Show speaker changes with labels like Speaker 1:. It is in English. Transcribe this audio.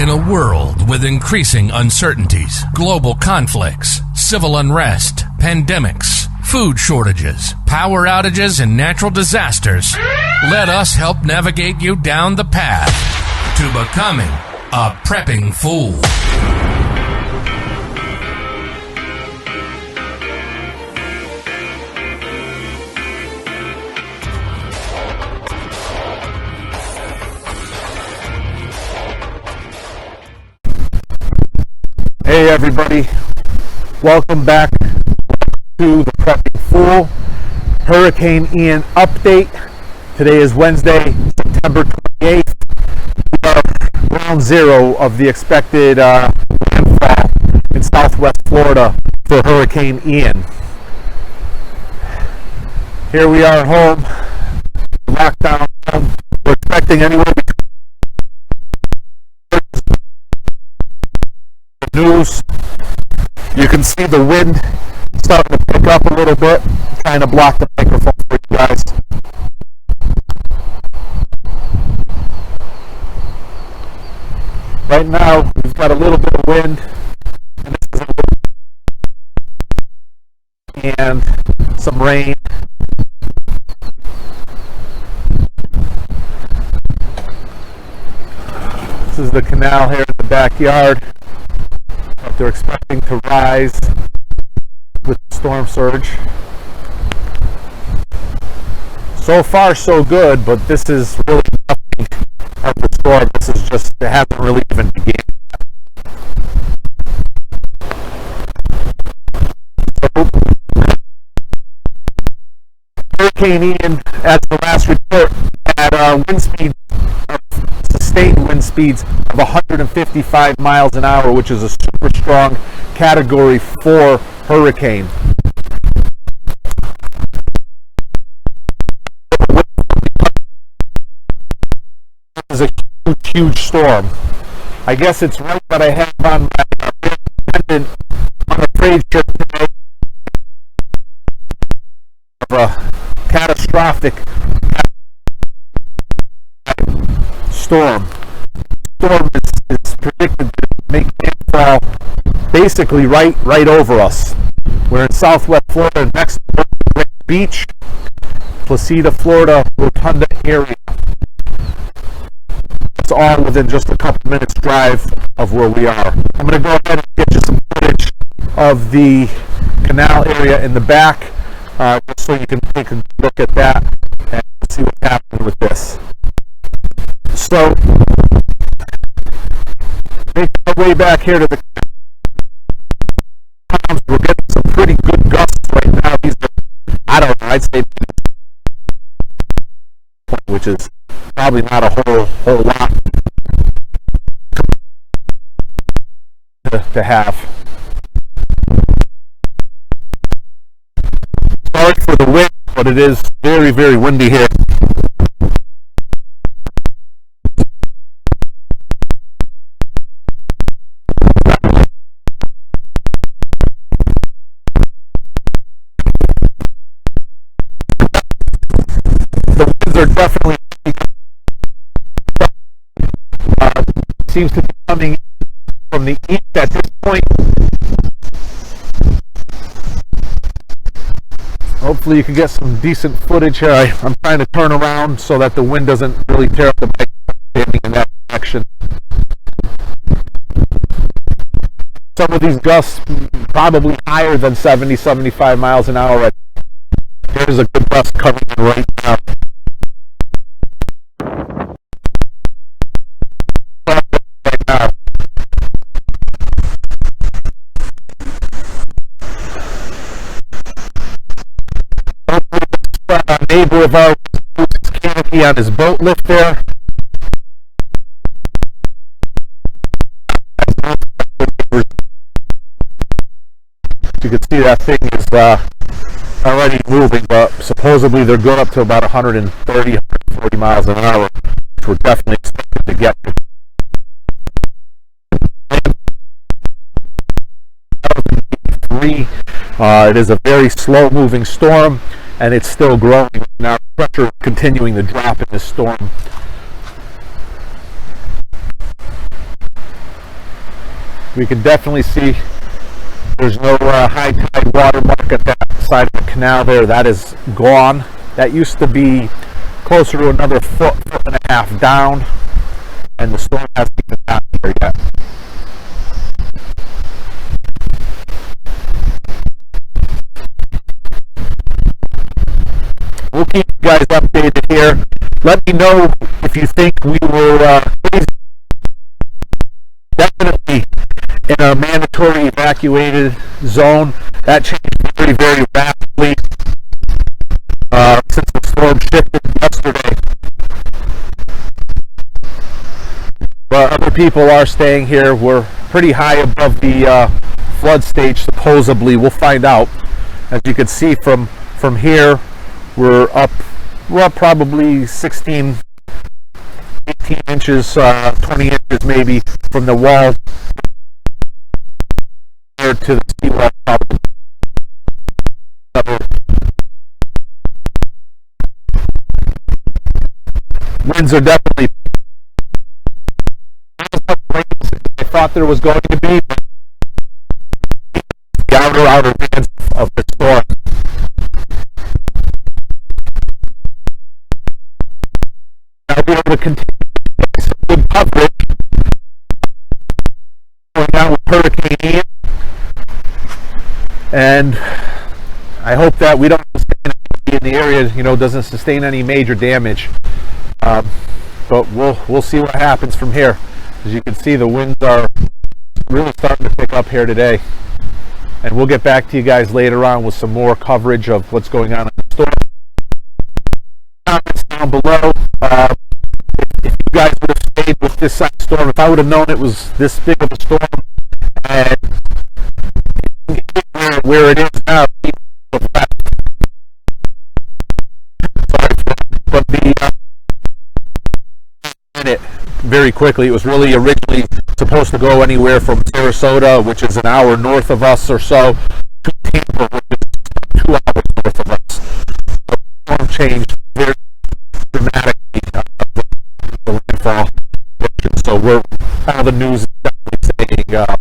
Speaker 1: In a world with increasing uncertainties, global conflicts, civil unrest, pandemics, food shortages, power outages, and natural disasters, let us help navigate you down the path to becoming a prepping fool.
Speaker 2: Hey everybody, welcome back to the Prepping Fool Hurricane Ian update. Today is Wednesday, September 28th. We are ground zero of the expected landfall in southwest Florida for Hurricane Ian. Here we are home, lockdown home. We're expecting anywhere between news. You can see the wind starting to pick up a little bit. I'm trying to block the microphone for you guys. Right now, we've got a little bit of wind, and some rain. This is the canal here in the backyard. They're expecting to rise with the storm surge. So far so good, but this is really nothing of the storm. This is just, it hasn't really even begun. So, Hurricane Ian, as the last report, had wind speeds, sustained wind speeds of 155 miles an hour, which is a super strong Category 4 hurricane. This is a huge, huge storm. I guess it's right that I have on my independent unafraid shirt today of a catastrophic storm. Storm is predicted to make landfall basically right over us. We're in southwest Florida, next to Great Beach, Placida, Florida, Rotunda area. It's all within just a couple minutes drive of where we are. I'm going to go ahead and get you some footage of the canal area in the back, just so you can take a look at that and see what's happening with this. So, make our way back here to the canals. We're getting some pretty good gusts right now. These are, I don't know, I'd say, which is probably not a whole lot to have. Sorry for the wind, but it is very, very windy here. Are definitely seems to be coming from the east at this point. Hopefully you can get some decent footage here. I'm trying to turn around so that the wind doesn't really tear up the bike standing in that direction. Some of these gusts probably higher than 70-75 miles an hour. There's a good gust coming in right now. A neighbor of ours moved his canopy on his boat lift there. You can see that thing is already moving, but supposedly they're going up to about 130, 140 miles an hour, which we're definitely expected to get to. It is a very slow moving storm, and it's still growing. Now pressure continuing to drop in this storm. We can definitely see there's no high tide watermark at that side of the canal there. That is gone. That used to be closer to another foot and a half down, and the storm hasn't even gotten there yet. We'll keep you guys updated here. Let me know if you think we were crazy. Definitely in a mandatory evacuated zone. That changed very, very rapidly since the storm shifted yesterday. But other people are staying here. We're pretty high above the flood stage, supposedly. We'll find out. As you can see from here, we're up probably 16, 18 inches, 20 inches maybe from the wall to the seawall. Winds are definitely I thought there was going to be, but the outer bands of the storm. I'll be able to continue some good coverage going down with Hurricane Ian, and I hope that we don't sustain in the area, doesn't sustain any major damage. But we'll see what happens from here. As you can see, the winds are really starting to pick up here today, and we'll get back to you guys later on with some more coverage of what's going on in the storm. Comments down below. If you guys would have stayed with this size storm, if I would have known it was this big of a storm, and where it is now, but it very quickly. It was really originally supposed to go anywhere from Sarasota, which is an hour north of us or so, to Tampa, which is 2 hours north of us. The storm changed very dramatically the landfall. So the news is definitely saying